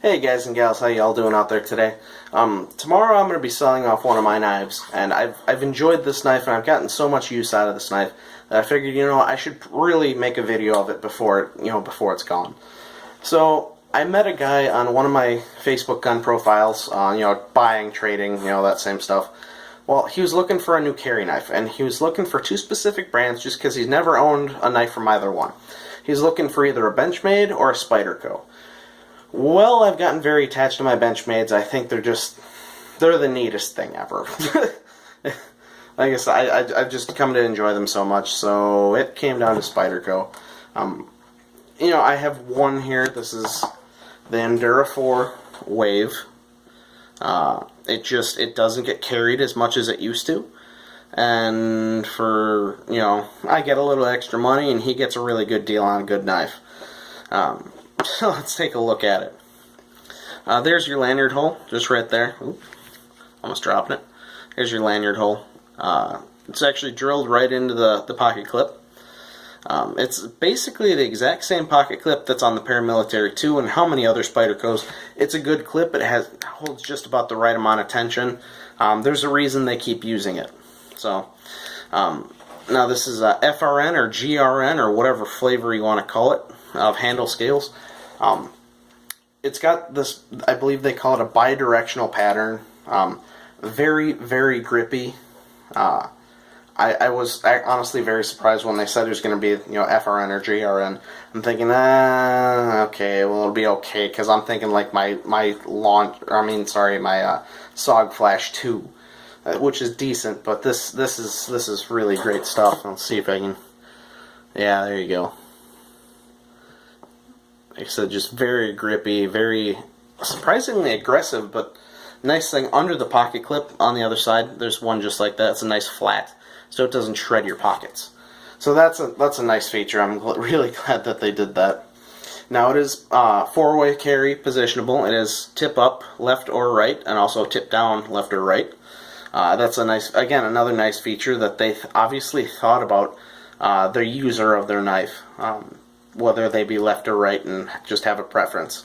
Hey guys and gals, how y'all doing out there today? Tomorrow I'm going to be selling off one of my knives, and I've enjoyed this knife, and I've gotten so much use out of this knife that I figured, I should really make a video of it before it's gone. So I met a guy on one of my Facebook gun profiles, buying, trading, that same stuff. Well, he was looking for a new carry knife, and he was looking for two specific brands just because he's never owned a knife from either one. He's looking for either a Benchmade or a Spyderco. Well, I've gotten very attached to my Benchmades. I think they're the neatest thing ever. Like I said, I've just come to enjoy them so much, so it came down to Spyderco. I have one here. This is the Endura 4 Wave. It doesn't get carried as much as it used to. And for, I get a little extra money, and he gets a really good deal on a good knife. So let's take a look at it. There's your lanyard hole, just right there. Ooh, almost dropping it. There's your lanyard hole. It's actually drilled right into the pocket clip. It's basically the exact same pocket clip that's on the Paramilitary 2 and how many other Spydercos. It's a good clip. It holds just about the right amount of tension. There's a reason they keep using it. So, now this is a FRN or GRN or whatever flavor you want to call it of handle scales. It's got this, I believe they call it a bidirectional pattern. Very, very grippy. I was honestly very surprised when they said it was going to be, FRN or GRN. I'm thinking, okay, well it'll be okay, because I'm thinking like my SOG Flash 2, which is decent, but this is really great stuff. Let's see if I can. Yeah, there you go. Like I said, just very grippy, very surprisingly aggressive, but nice thing, under the pocket clip on the other side, there's one just like that. It's a nice flat, so it doesn't shred your pockets. So that's a nice feature. I'm really glad that they did that. Now it is four-way carry positionable. It is tip up left or right, and also tip down left or right. That's another nice feature that they obviously thought about the user of their knife. Whether they be left or right, and just have a preference.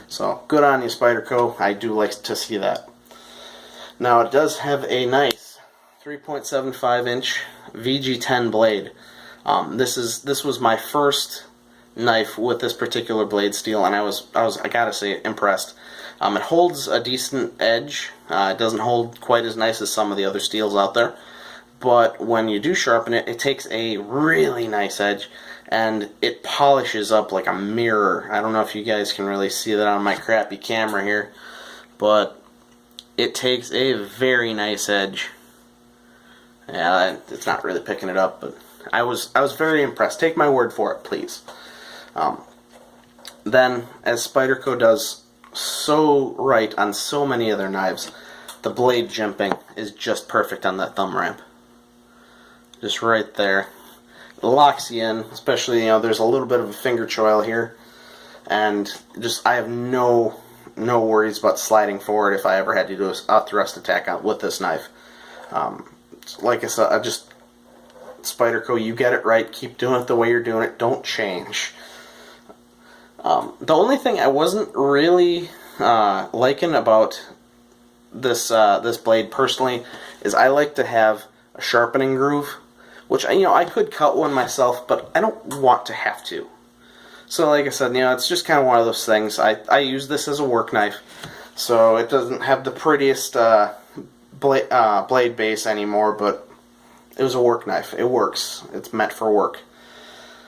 So, good on you, Spyderco. I do like to see that. Now, it does have a nice 3.75-inch VG10 blade. This was my first knife with this particular blade steel, and I gotta say, impressed. It holds a decent edge. It doesn't hold quite as nice as some of the other steels out there, but when you do sharpen it, it takes a really nice edge, and it polishes up like a mirror. I don't know if you guys can really see that on my crappy camera here, but it takes a very nice edge. Yeah, it's not really picking it up, but I was very impressed. Take my word for it, please. Then, as Spyderco does so right on so many of their knives, the blade jimping is just perfect on that thumb ramp. Just right there. It locks you in, especially, there's a little bit of a finger choil here, and I have no worries about sliding forward if I ever had to do a thrust attack with this knife. Like I said, Spyderco, you get it right. Keep doing it the way you're doing it. Don't change. The only thing I wasn't really liking about this blade personally is I like to have a sharpening groove, which I could cut one myself, but I don't want to have to. So like I said, it's just kind of one of those things. I use this as a work knife, so it doesn't have the prettiest blade base anymore, but it was a work knife. It works. It's meant for work.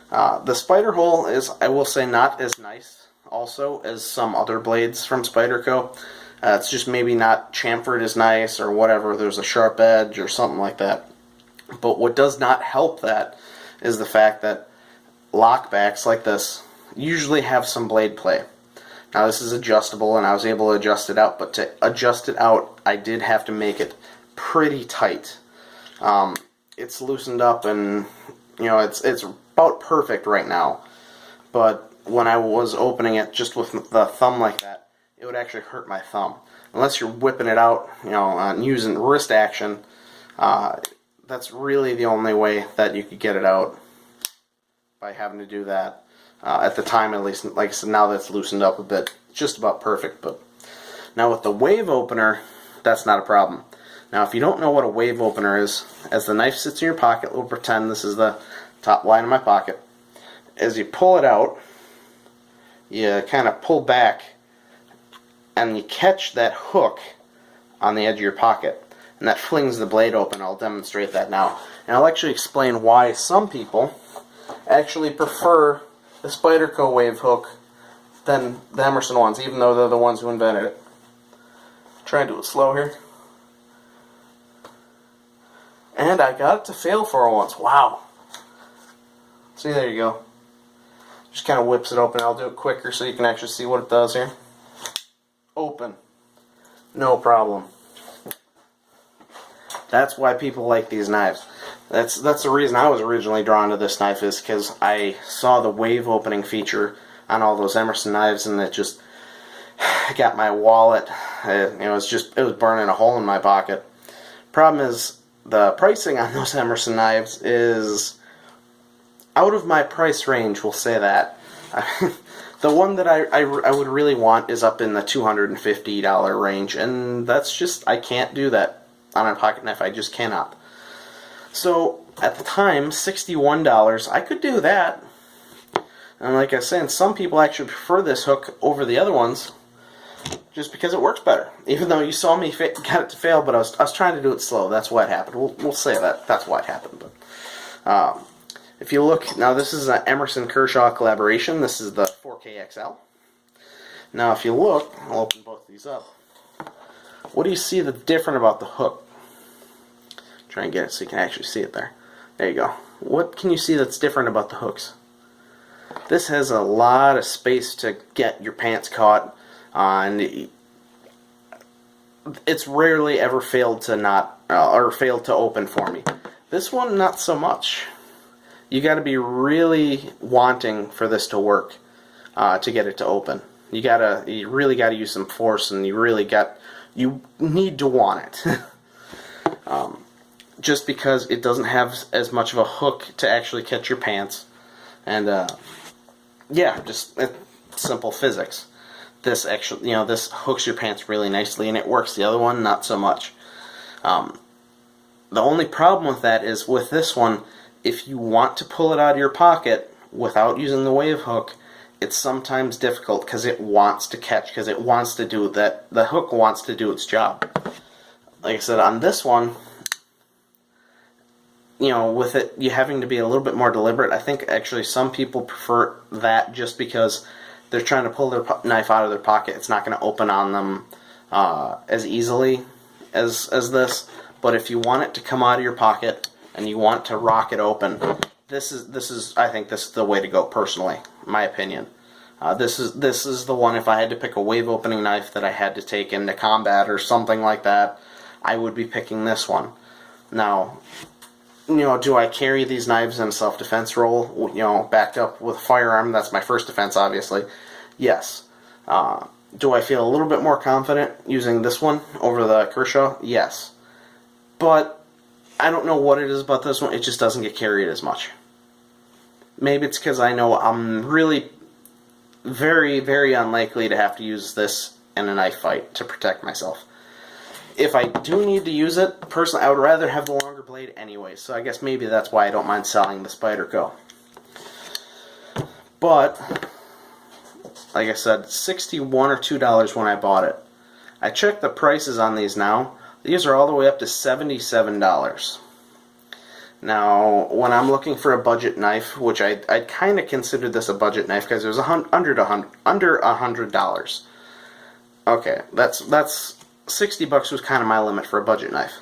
The spider hole is, I will say, not as nice also as some other blades from Spyderco. It's just maybe not chamfered as nice or whatever. There's a sharp edge or something like that. But what does not help that is the fact that lockbacks like this usually have some blade play. Now this is adjustable, and I was able to adjust it out, but to adjust it out, I did have to make it pretty tight. It's loosened up, and it's about perfect right now. But when I was opening it just with the thumb like that, it would actually hurt my thumb. Unless you're whipping it out, and using wrist action, that's really the only way that you could get it out, by having to do that. At the time, at least, like I said, now that's loosened up a bit. just about perfect. But now with the wave opener, that's not a problem. Now if you don't know what a wave opener is, as the knife sits in your pocket, we'll pretend this is the top line of my pocket. As you pull it out, you kind of pull back and you catch that hook on the edge of your pocket, and that flings the blade open. I'll demonstrate that now, and I'll actually explain why some people actually prefer the Spyderco wave hook than the Emerson ones, even though they're the ones who invented it. Try and do it slow here. And I got it to fail for once. Wow. See, there you go. Just kind of whips it open. I'll do it quicker so you can actually see what it does here. Open. No problem. That's why people like these knives. That's the reason I was originally drawn to this knife, is because I saw the wave opening feature on all those Emerson knives, and it just got my wallet. It was burning a hole in my pocket. Problem is, the pricing on those Emerson knives is out of my price range, we'll say that. The one that I would really want is up in the $250 range, and that's just, I can't do that on a pocket knife. I just cannot. So at the time, $61, I could do that. And like I was saying, some people actually prefer this hook over the other ones just because it works better. Even though you saw me get it to fail, but I was trying to do it slow. That's why it happened. We'll say that's why it happened. But if you look, now this is an Emerson Kershaw collaboration. This is the 4K XL. Now if you look, I'll open both of these up. What do you see that's different about the hook? Try and get it so you can actually see it there. There you go. What can you see that's different about the hooks? This has a lot of space to get your pants caught, and it's rarely ever failed to open for me. This one, not so much. You got to be really wanting for this to work to get it to open. You really got to use some force, and you need to want it. Just because it doesn't have as much of a hook to actually catch your pants, and yeah, just simple physics. This actually, this hooks your pants really nicely, and it works. The other one, not so much. The only problem with that is with this one, if you want to pull it out of your pocket without using the wave hook, it's sometimes difficult because it wants to catch, because it wants to do that. The hook wants to do its job. Like I said, on this one, with it, you having to be a little bit more deliberate. I think actually some people prefer that just because they're trying to pull their knife out of their pocket. It's not going to open on them as easily as this. But if you want it to come out of your pocket and you want to rock it open, I think this is the way to go. Personally, my opinion. This is the one. If I had to pick a wave opening knife that I had to take into combat or something like that, I would be picking this one. Now, do I carry these knives in a self-defense role, backed up with a firearm? That's my first defense, obviously. Yes. Do I feel a little bit more confident using this one over the Kershaw? Yes. But I don't know what it is about this one. It just doesn't get carried as much. Maybe it's because I know I'm really very, very unlikely to have to use this in a knife fight to protect myself. If I do need to use it, personally, I would rather have the longer blade anyway, so I guess maybe that's why I don't mind selling the Spyderco. But, like I said, $61 or $2 when I bought it. I checked the prices on these now. These are all the way up to $77. Now, when I'm looking for a budget knife, which I kind of considered this a budget knife because it was under $100. Okay, that's $60 was kind of my limit for a budget knife.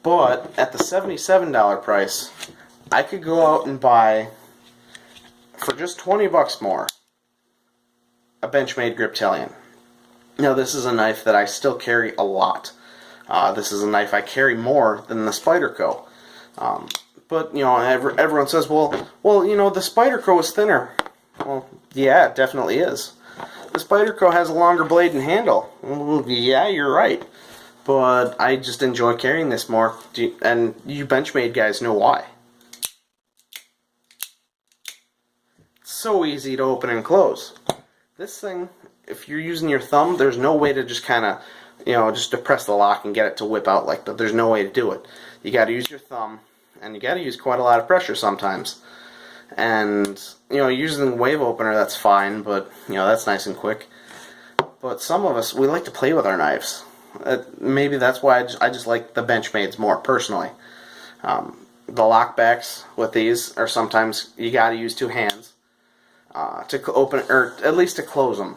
But at the $77 price, I could go out and buy, for just $20 more, a Benchmade Griptilian. Now this is a knife that I still carry a lot. This is a knife I carry more than the Spyderco. But everyone says, well, the Spyderco is thinner. Well, yeah, it definitely is. The Spyderco has a longer blade and handle. Well, yeah, you're right. But I just enjoy carrying this more, and you Benchmade guys know why. It's so easy to open and close. This thing, if you're using your thumb, there's no way to just kind of, just depress the lock and get it to whip out like that. There's no way to do it. You got to use your thumb, and you got to use quite a lot of pressure sometimes. And, using the wave opener, that's fine, but, that's nice and quick. But some of us, we like to play with our knives. Maybe that's why I just like the Benchmades more, personally. The lockbacks with these are sometimes, you got to use two hands to open, or at least to close them.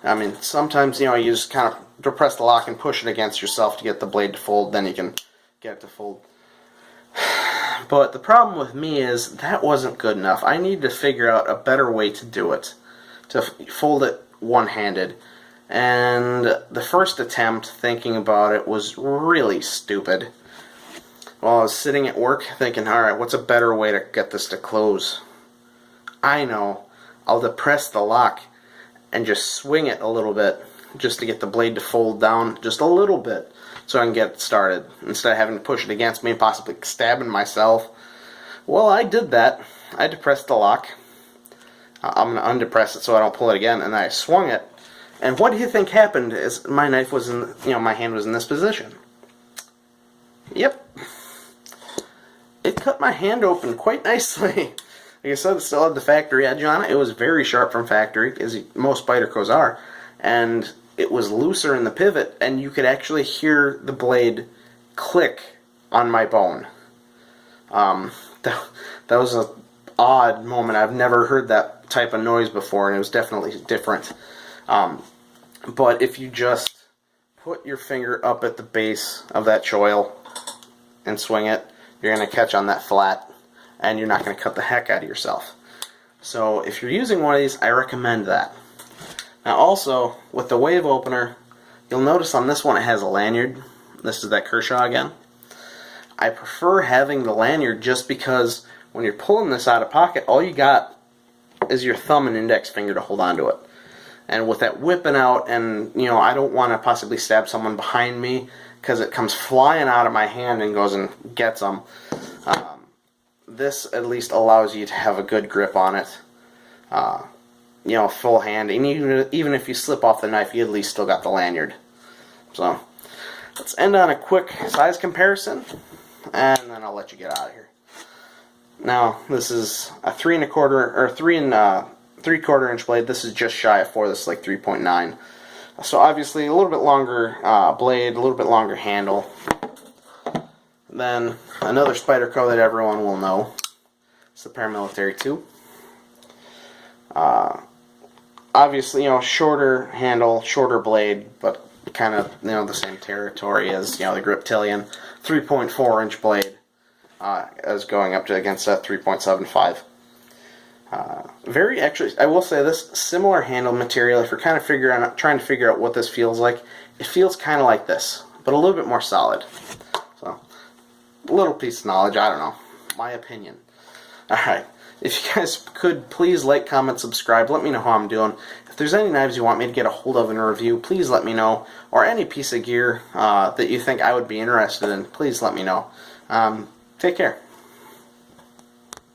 I mean, sometimes, you just kind of depress the lock and push it against yourself to get the blade to fold, then you can get it to fold. But the problem with me is that wasn't good enough. I need to figure out a better way to do it, to fold it one-handed. And the first attempt, thinking about it, was really stupid. While I was sitting at work thinking, alright, what's a better way to get this to close? I know, I'll depress the lock and just swing it a little bit, just to get the blade to fold down just a little bit, so I can get it started, instead of having to push it against me and possibly stabbing myself. Well, I did that. I depressed the lock. I'm going to undepress it so I don't pull it again, and I swung it. And what do you think happened is my knife was in, my hand was in this position. Yep. It cut my hand open quite nicely. Like I said, it still had the factory edge on it. It was very sharp from factory, as most Spydercos are. And it was looser in the pivot, and you could actually hear the blade click on my bone. That was an odd moment. I've never heard that type of noise before, and it was definitely different. But if you just put your finger up at the base of that choil and swing it, you're going to catch on that flat, and you're not going to cut the heck out of yourself. So if you're using one of these, I recommend that. Now also, with the wave opener, you'll notice on this one it has a lanyard. This is that Kershaw again. I prefer having the lanyard just because when you're pulling this out of pocket, all you got is your thumb and index finger to hold on to it. And with that whipping out, and I don't want to possibly stab someone behind me because it comes flying out of my hand and goes and gets them. This at least allows you to have a good grip on it. Full hand, and even if you slip off the knife, you at least still got the lanyard. So, let's end on a quick size comparison, and then I'll let you get out of here. Now, this is a 3 3/4 inch blade. This is just shy of 4. This is like 3.9. So obviously a little bit longer blade, a little bit longer handle. Then another Spyderco that everyone will know. It's the Paramilitary 2. Obviously, shorter handle, shorter blade, but kind of, the same territory as, the Griptilian 3.4 inch blade, as going up to against a 3.75. Actually, I will say this, similar handle material, if you're kind of trying to figure out what this feels like, it feels kind of like this, but a little bit more solid. So, a little piece of knowledge, I don't know, my opinion. Alright. If you guys could, please like, comment, subscribe. Let me know how I'm doing. If there's any knives you want me to get a hold of and review, please let me know. Or any piece of gear that you think I would be interested in, please let me know. Take care.